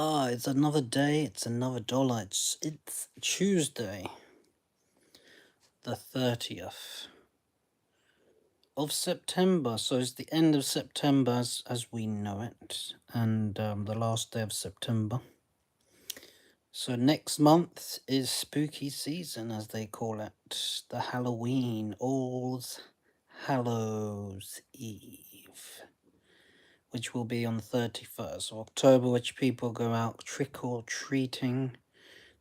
It's another day, it's another dollar. It's Tuesday, the 30th of September. So it's the end of September as we know it, and the last day of September. So next month is spooky season, as they call it, the Halloween, All's Hallows Eve, which will be on the 31st of October, which people go out trick-or-treating,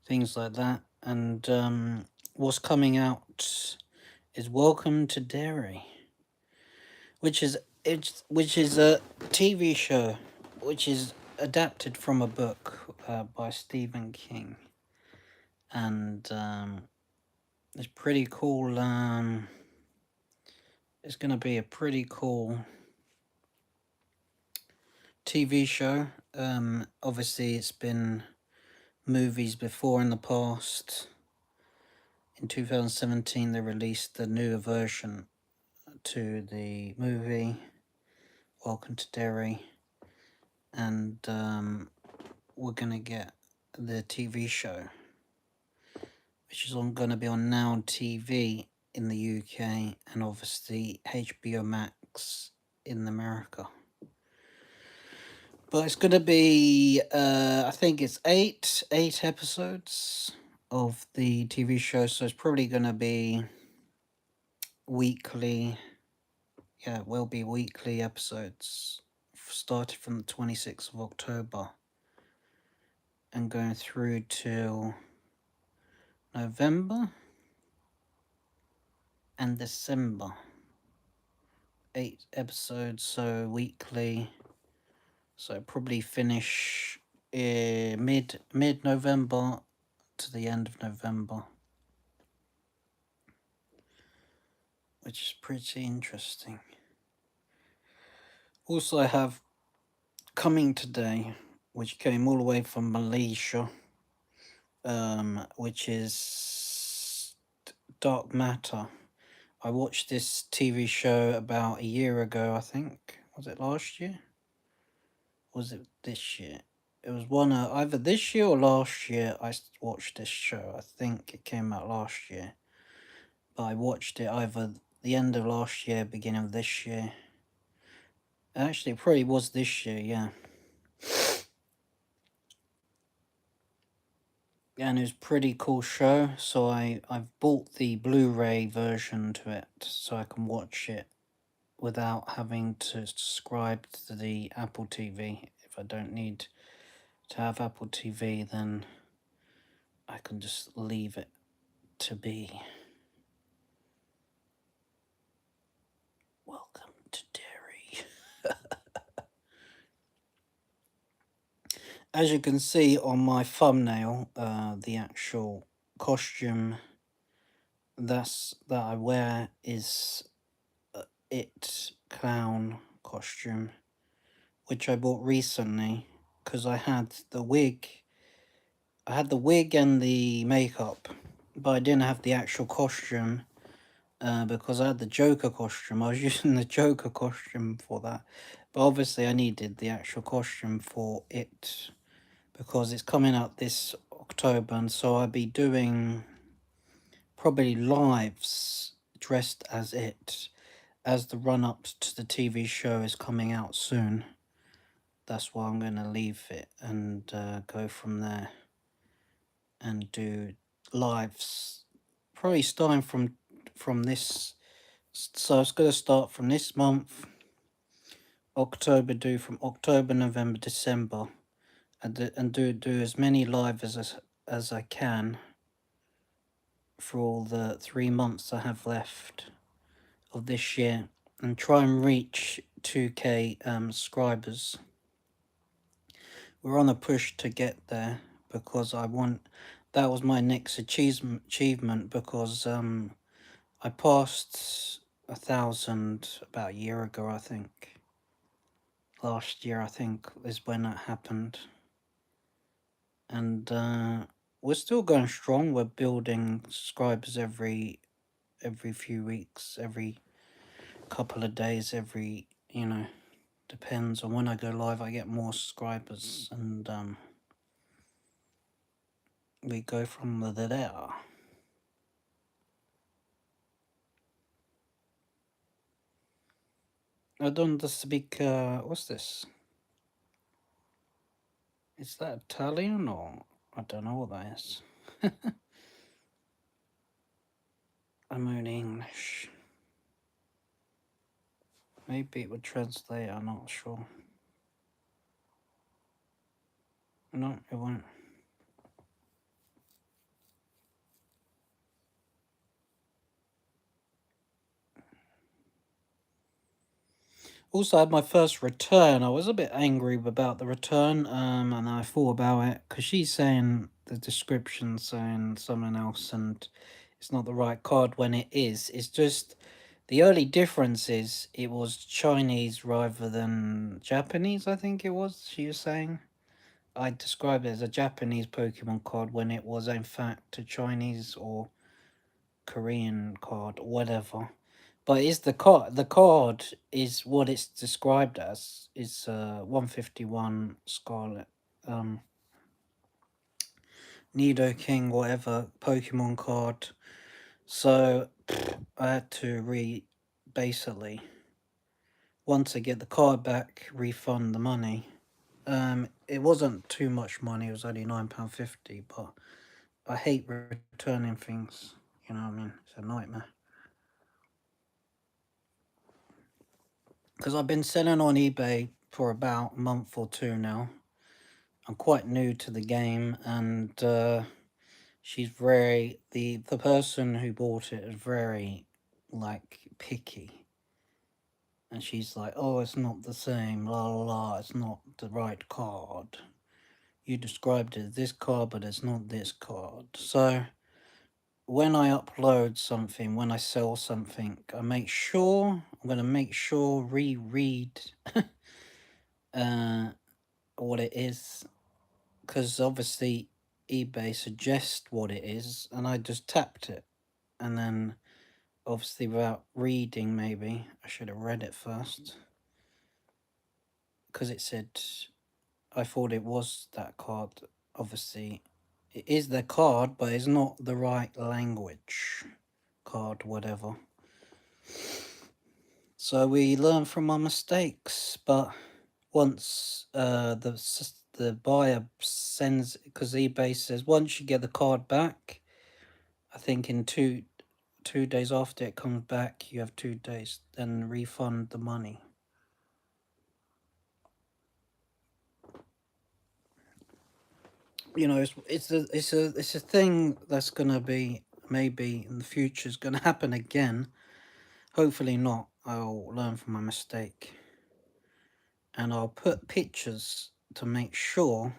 things like that. And what's coming out is Welcome to Derry, which is a TV show, which is adapted from a book by Stephen King, and it's pretty cool. It's gonna be a pretty cool TV show. Obviously, it's been movies before in the past. In 2017, they released the newer version to the movie Welcome to Derry, and we're gonna get the TV show, which is gonna be on Now TV in the UK and obviously HBO Max in America. But it's gonna be, I think it's eight episodes of the TV show, so it's probably gonna be weekly. Yeah, it will be weekly episodes, started from the 26th of October and going through till November and December. 8 episodes, so weekly. So probably finish mid November to the end of November, which is pretty interesting. Also, I have coming today, which came all the way from Malaysia, which is Dark Matter. I watched this TV show about a year ago, I think. Was it last year? Was it this year? It was one either this year or last year. I watched this show. I think it came out last year, but I watched it either the end of last year, beginning of this year. Actually, it probably was this year, yeah. And it was a pretty cool show. So I've bought the Blu-ray version to it, so I can watch it without having to subscribe to the Apple TV. If I don't need to have Apple TV, then I can just leave it to be. Welcome to Derry. As you can see on my thumbnail, the actual costume that I wear is It clown costume, which I bought recently because I had the wig. I had the wig and the makeup, but I didn't have the actual costume because I had the Joker costume. I was using the Joker costume for that, but obviously I needed the actual costume for it because it's coming out this October, and so I'll be doing probably lives dressed as it, as the run-up to the TV show is coming out soon. That's why I'm going to leave it and go from there and do lives, probably starting from this. So it's going to start from this month, October, do from October, November, December, and do as many lives as I can for all the 3 months I have left of this year, and try and reach 2k subscribers. We're on a push to get there because that was my next achievement because I passed 1,000 about a year ago, I think. Last year, I think, is when that happened. And we're still going strong. We're building subscribers every few weeks, every couple of days, depends on when I go live. I get more subscribers, and we go from there. I don't speak. What's this? Is that Italian or I don't know what that is. I'm only English. Maybe it would translate. I'm not sure. No, it won't. Also, I had my first return. I was a bit angry about the return, and I thought about it because she's saying the description saying something else, and it's not the right card when it is. It's just the only difference is it was Chinese rather than Japanese. I think it was. She was saying I described it as a Japanese Pokemon card when it was in fact a Chinese or Korean card, whatever. But is the card is what it's described as. It's 151 Scarlet Nido King whatever Pokemon card. So I had to basically once I get the card back, refund the money. It wasn't too much money, it was only £9.50, but I hate returning things, you know what I mean? It's a nightmare. Because I've been selling on eBay for about a month or two now. I'm quite new to the game, and she's very the person who bought it is very like picky, and she's like, "Oh, it's not the same, la la la. It's not the right card. You described it as this card, but it's not this card." So when I upload something, when I sell something, I make sure I'm gonna make sure reread uh what it is, because obviously eBay suggests what it is, and I just tapped it, and then obviously without reading, maybe I should have read it first, because it said I thought it was that card. Obviously, it is the card, but it's not the right language card, whatever. So we learn from our mistakes, but once the buyer sends, because eBay says once you get the card back, I think in two days after it comes back, you have 2 days, then refund the money. You know, it's a thing that's gonna be maybe in the future is gonna happen again. Hopefully not. I'll learn from my mistake, and I'll put pictures to make sure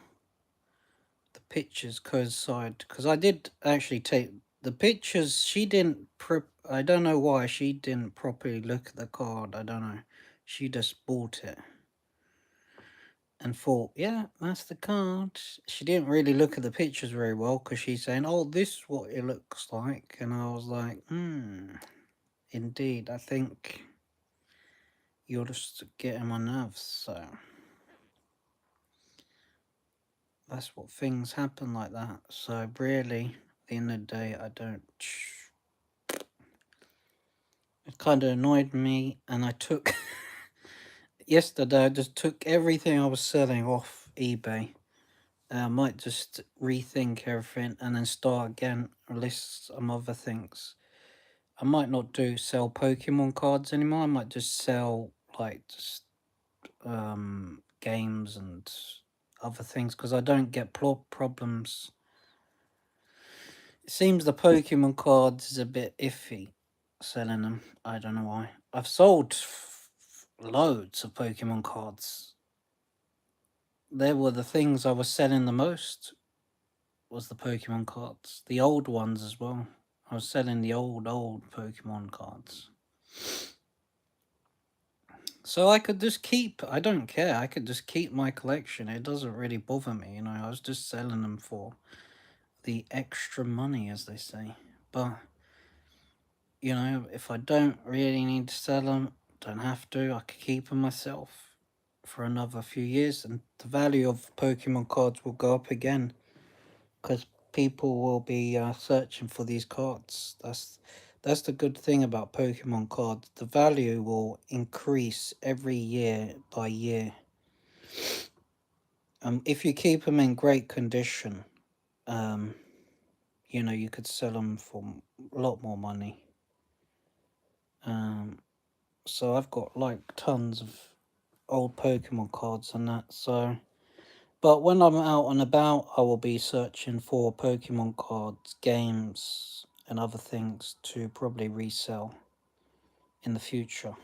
the pictures coincide, because I did actually take the pictures. She didn't I don't know why she didn't properly look at the card. I don't know. She just bought it and thought, yeah, that's the card. She didn't really look at the pictures very well, because she's saying, oh, this is what it looks like. And I was like, indeed, I think you're just getting my nerves. So that's what things happen like that. So really, at the end of the day, I don't. It kind of annoyed me, and I took. Yesterday, I just took everything I was selling off eBay. I might just rethink everything and then start again, list some other things. I might not sell Pokemon cards anymore. I might just sell like just games and other things, because I don't get problems. It seems the Pokemon cards is a bit iffy selling them. I don't know why. I've sold loads of Pokemon cards. They were the things I was selling the most, was the Pokemon cards. The old ones as well. I was selling the old Pokemon cards. So I could just keep, I don't care, I could just keep my collection. It doesn't really bother me, you know. I was just selling them for the extra money, as they say. But, you know, if I don't really need to sell them, don't have to, I could keep them myself for another few years, and the value of Pokemon cards will go up again, because people will be searching for these cards. That's the good thing about Pokemon cards. The value will increase every year by year. If you keep them in great condition, um, you could sell them for a lot more money. So I've got like tons of old Pokemon cards and that. So, but when I'm out and about, I will be searching for Pokemon cards, games, and other things to probably resell in the future.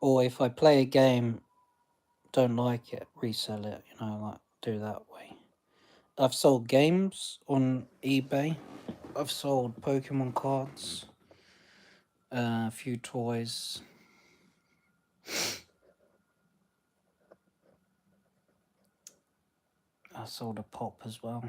Or if I play a game, don't like it, resell it, like do that way. I've sold games on eBay. I've sold Pokemon cards, a few toys. I sold a pop as well.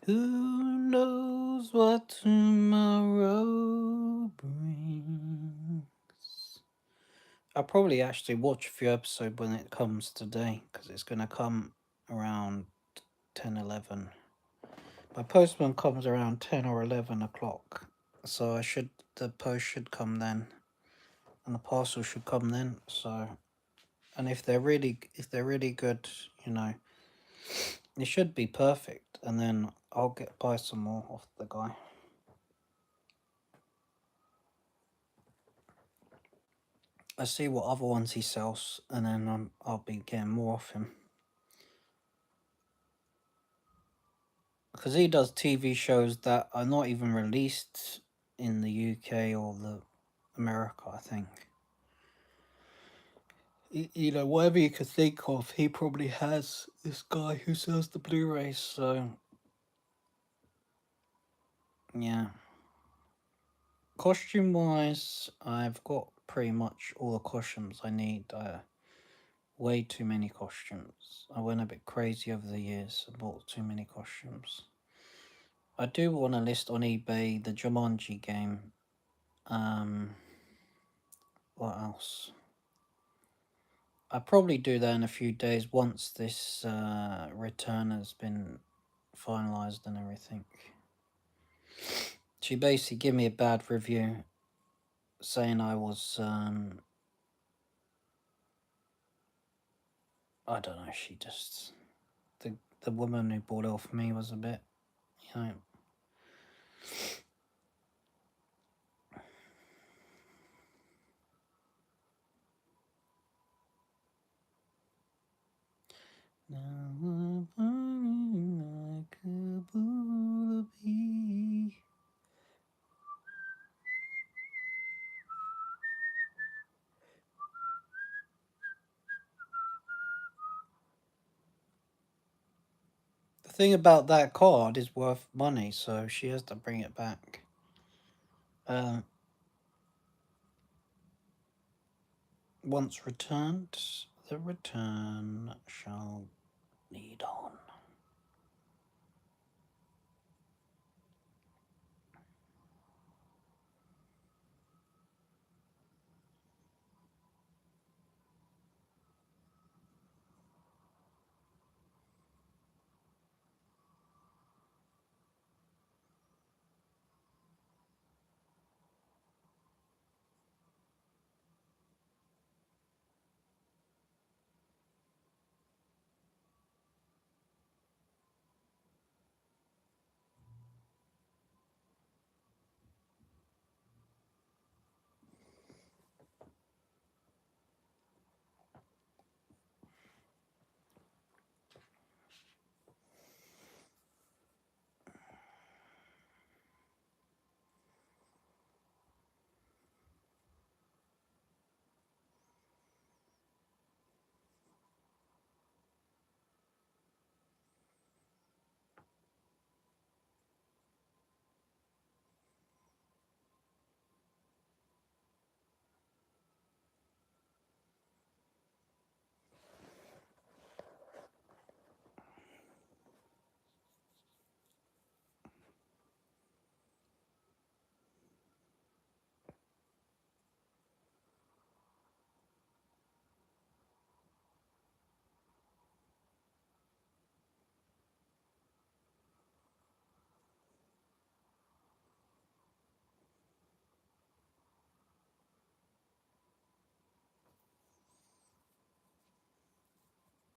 Who knows what tomorrow brings? I'll probably actually watch a few episodes when it comes today, because it's going to come around 10, 11. My postman comes around 10 or 11 o'clock, so the post should come then, and the parcel should come then. So, and if they're really good, it should be perfect, and then I'll buy some more off the guy. I see what other ones he sells, and then I'll be getting more off him. Because he does TV shows that are not even released in the UK or the America, I think. Whatever you could think of, he probably has this guy who sells the Blu-rays, so yeah. Costume wise, I've got pretty much all the costumes I need. Way too many costumes. I went a bit crazy over the years and bought too many costumes. I do want to list on eBay the Jumanji game. What else? I'll probably do that in a few days once this return has been finalised and everything. She basically gave me a bad review saying I was, I don't know, she just, the woman who bought it off me was a bit, you know. Now I'm burning like a bee. The thing about that card is worth money, so she has to bring it back. Once returned, the return shall lead on.